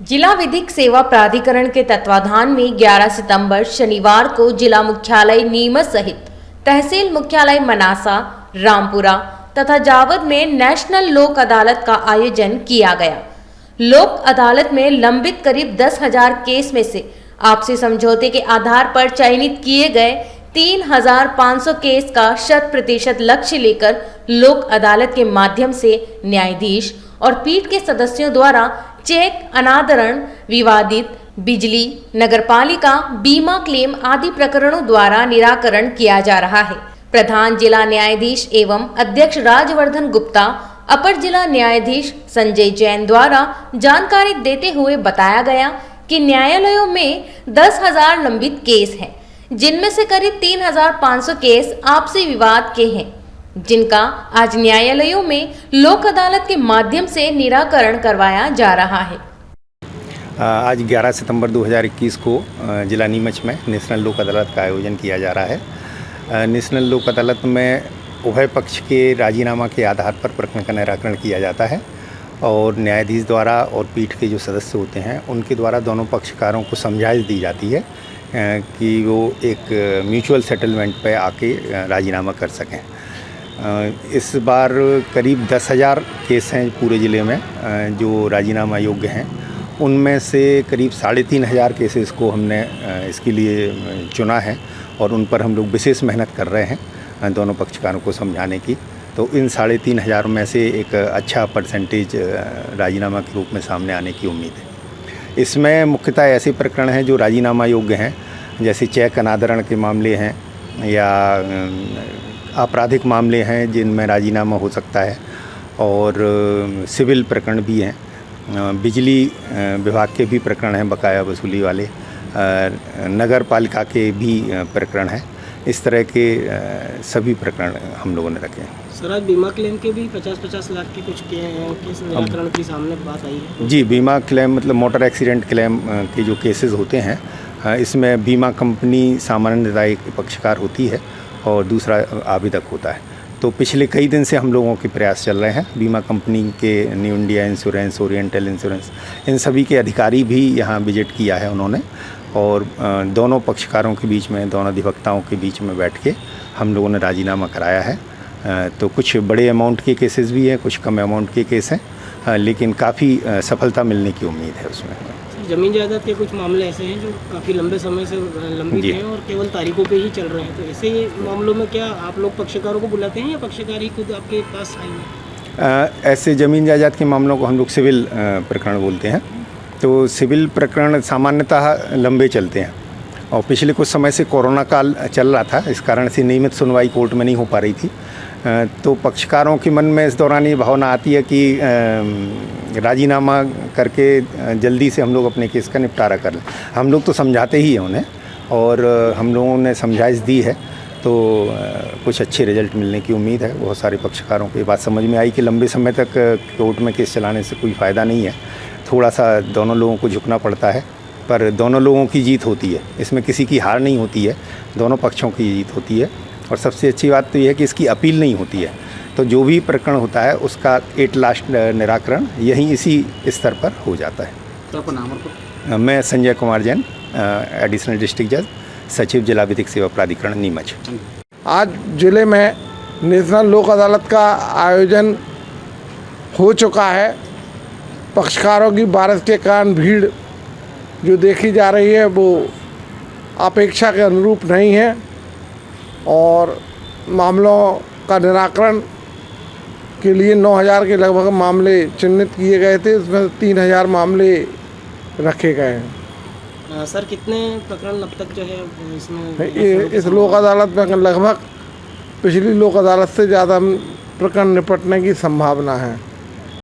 जिला विधिक सेवा प्राधिकरण के तत्वाधान में 11 सितंबर शनिवार को जिला मुख्यालय नीमच सहित तहसील मुख्यालय मनासा, रामपुरा तथा जावद में नेशनल लोक अदालत का आयोजन किया गया। लोक अदालत में लंबित करीब 10,000 केस में से आपसी समझौते के आधार पर चयनित किए गए 3,500 केस का 100% लक्ष्य लेकर लोक अदालत के माध्यम से न्यायाधीश और पीठ के सदस्यों द्वारा चेक, अनादरण, विवादित बिजली, नगरपालिका, बीमा क्लेम आदि प्रकरणों द्वारा निराकरण किया जा रहा है। प्रधान जिला न्यायाधीश एवं अध्यक्ष राजवर्धन गुप्ता, अपर जिला न्यायाधीश संजय जैन द्वारा जानकारी देते हुए बताया गया कि न्यायालयों में 10,000 लंबित केस हैं, जिनमें से करीब 3,500 केस आपसी विवाद के हैं, जिनका आज न्यायालयों में लोक अदालत के माध्यम से निराकरण करवाया जा रहा है। आज 11 सितंबर 2021 को जिला नीमच में नेशनल लोक अदालत का आयोजन किया जा रहा है। नेशनल लोक अदालत में उभय पक्ष के राजीनामा के आधार पर प्रकरण का निराकरण किया जाता है और न्यायाधीश द्वारा और पीठ के जो सदस्य होते हैं उनके द्वारा दोनों पक्षकारों को समझाइश दी जाती है कि वो एक म्यूचुअल सेटलमेंट पे आके राजीनामा कर सकें। इस बार करीब 10,000 केस हैं पूरे ज़िले में जो राजीनामा योग्य हैं। उनमें से करीब 3,500 केसेस को हमने इसके लिए चुना है और उन पर हम लोग विशेष मेहनत कर रहे हैं दोनों पक्षकारों को समझाने की। तो इन 3,500 में से एक अच्छा परसेंटेज राजीनामा के रूप में सामने आने की उम्मीद है। इसमें मुख्यतः ऐसे प्रकरण हैं जो राजीनामा योग्य हैं, जैसे चेक अनादरण के मामले हैं या आपराधिक मामले हैं जिनमें राजीनामा हो सकता है, और सिविल प्रकरण भी हैं, बिजली विभाग के भी प्रकरण हैं बकाया वसूली वाले, नगर पालिका के भी प्रकरण हैं। इस तरह के सभी प्रकरण हम लोगों ने रखे हैं। सर, आज बीमा क्लेम के भी 50-50 लाख के कुछ केस निराकरण की सामने बात आई है। जी, बीमा क्लेम मतलब मोटर एक्सीडेंट क्लेम के जो केसेस होते हैं, इसमें बीमा कंपनी सामान्यतः एक पक्षकार होती है और दूसरा आवेदक होता है। तो पिछले कई दिन से हम लोगों के प्रयास चल रहे हैं। बीमा कंपनी के new India insurance, oriental insurance, इन सभी के अधिकारी भी यहाँ विजिट किया है उन्होंने, और दोनों पक्षकारों के बीच में, दोनों अधिवक्ताओं के बीच में बैठ के हम लोगों ने राजीनामा कराया है। तो कुछ बड़े अमाउंट के केसेस भी हैं, कुछ कम अमाउंट के केस हैं, लेकिन काफ़ी सफलता मिलने की उम्मीद है उसमें। ज़मीन जायदाद के कुछ मामले ऐसे हैं जो काफ़ी लंबे समय से लंबित हैं और केवल तारीखों पे ही चल रहे हैं। तो ऐसे मामलों में क्या आप लोग पक्षकारों को बुलाते हैं या पक्षकार ही खुद आपके पास आएंगे? ऐसे ज़मीन जायदाद के मामलों को हम लोग सिविल प्रकरण बोलते हैं। तो सिविल प्रकरण सामान्यतः लंबे चलते हैं और पिछले कुछ समय से कोरोना काल चल रहा था, इस कारण से नियमित सुनवाई कोर्ट में नहीं हो पा रही थी। तो पक्षकारों के मन में इस दौरान ये भावना आती है कि राजीनामा करके जल्दी से हम लोग अपने केस का निपटारा कर लें। हम लोग तो समझाते ही हैं उन्हें, और हम लोगों ने समझाइश दी है, तो कुछ अच्छे रिजल्ट मिलने की उम्मीद है। बहुत सारे पक्षकारों को ये बात समझ में आई कि लंबे समय तक कोर्ट में केस चलाने से कोई फ़ायदा नहीं है, थोड़ा सा दोनों लोगों को झुकना पड़ता है, पर दोनों लोगों की जीत होती है। इसमें किसी की हार नहीं होती है, दोनों पक्षों की जीत होती है। और सबसे अच्छी बात तो यह है कि इसकी अपील नहीं होती है। तो जो भी प्रकरण होता है उसका एट लास्ट निराकरण यहीं इसी स्तर पर हो जाता है। तो आपका नाम और? मैं संजय कुमार जैन, एडिशनल डिस्ट्रिक्ट जज, सचिव जिला विधिक सेवा प्राधिकरण नीमच। आज जिले में नेशनल लोक अदालत का आयोजन हो चुका है। पक्षकारों की बारिश के कारण भीड़ जो देखी जा रही है वो अपेक्षा के अनुरूप नहीं है, और मामलों का निराकरण के लिए 9,000 के लगभग मामले चिन्हित किए गए थे, इसमें 3,000 मामले रखे गए हैं। सर, कितने प्रकरण अब तक जो है इसमें इस लोक अदालत में लगभग पिछली लोक अदालत से ज़्यादा प्रकरण निपटने की संभावना है।